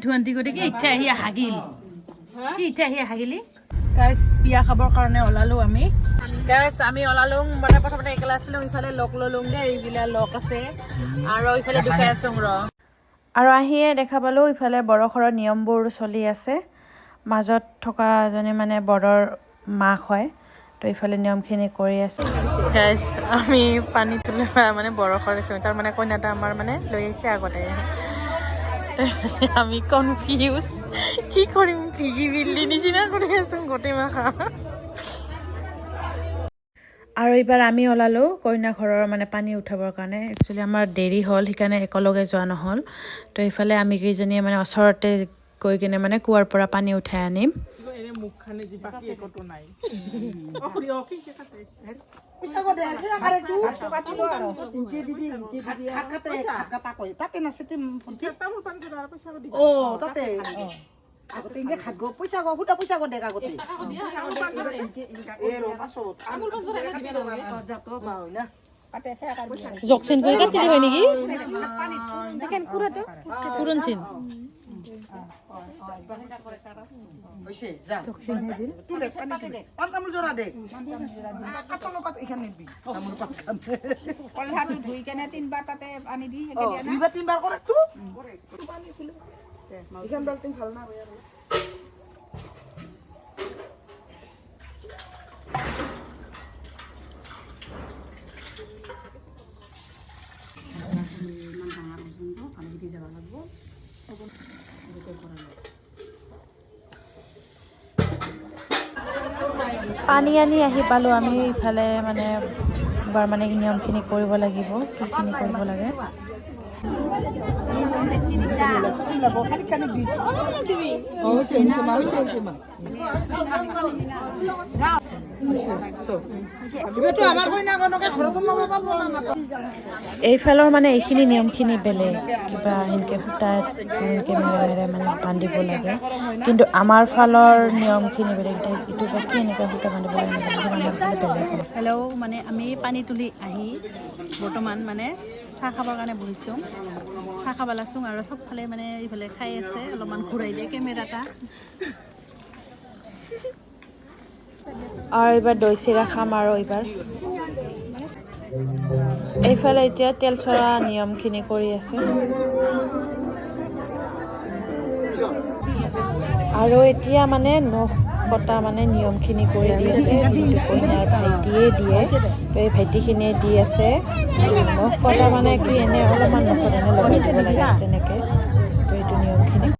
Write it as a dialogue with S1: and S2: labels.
S1: ধুৱান্তি কৰি কি ইচ্ছা আহি হাগিল কি ইচ্ছা আহি হাগিলি গাইছ বিয়া খাবৰ কাৰণে ওলালো আমি গাইছ আমি ওলালো মানে প্ৰথমতে একেলা আছিলো ইফালে লগ ললো দে এইগিলা লগ আছে আৰু ইফালে দুখাই আছো ৰ আৰু আহিয়ে দেখা পালো ইফালে বৰখৰৰ নিয়মবোৰ চলি আছে মাজত থকা জনে মানে বৰৰ মাক হয় তো ইফালে নিয়মখিনি কৰি আছে গাইছ আমি পানী তুলি মানে বৰখৰ আছো তাৰ মানে কইনাটা আমাৰ মানে লৈ আহিছে আগতে আমি কনফিউজ কি কৰিম ভিগি বিল্লি নিচিনা কৰি আছো গোটেই মাখা আৰু এইবাৰ আমি ওলালো কইনা ঘৰৰ মানে পানী উঠাবৰ কাৰণে একচুৱেলি আমাৰ দেৰি হ'ল সেইকাৰণে একেলগে যোৱা নহ'ল তো এইফালে আমি কেইজনীয়ে মানে ওচৰতে গৈ কিনে মানে কুঁৱাৰ পৰা পানী উঠাই আনিম
S2: পইচা গো ফুটা পইচা গো দেখা গতি
S1: জকচিন কৰি কাটি দিব নেকি দেখেন কুৰাটো পুৰনচিন
S2: হইছে যা জকচিন হে দিল তুলে কাটি দে অন কামুল জৰা দে কাটলো পাত এখান নিবি কামুল পাত
S3: কলহাটো ধুই কেনে তিনবাৰ তাতে পানী দি হেকে দিয়া না
S2: দুইবাৰ তিনবাৰ কৰে তো পানী খুলে এখান দাল তুমি ভাল না
S1: পানী আনি আহি পালোঁ আমি ইফালে মানে এবাৰ মানে নিয়মখিনি কৰিব লাগিব কিখিনি কৰিব লাগে এইফালৰ মানে এইখিনি নিয়মখিনি বেলেগ কিবা সেনেকৈ সূতাত এনেকৈ মেৰে মেৰে মানে বান্ধিব লাগে কিন্তু আমাৰ ফালৰ নিয়মখিনি বেলেগ ইটো বা কি এনেকৈ সূতা বান্ধিব লাগে আমাৰ ফালে বেলেগ হেল্ল' মানে আমি পানী তুলি আহি বৰ্তমান মানে চাহ খাবৰ কাৰণে বহিছোঁ চাহ খাব লাগছোঁ আৰু চবফালে মানে এইফালে খাই আছে অলপমান ঘূৰাই দিয়ে কেমেৰাটা আৰু এইবাৰ দৈ চিৰা খাম আৰু এইবাৰ এইফালে এতিয়া তেল চৰা নিয়মখিনি কৰি আছে আৰু এতিয়া মানে নখ কটা মানে নিয়মখিনি কৰি দি আছে যিটো কইনাৰ ভাইটিয়ে দিয়ে তো এই ভাইটিখিনিয়ে দি আছে নখ কটা মানে কি এনে অলপমান নখত এনে লগাই দিব লাগে তেনেকৈ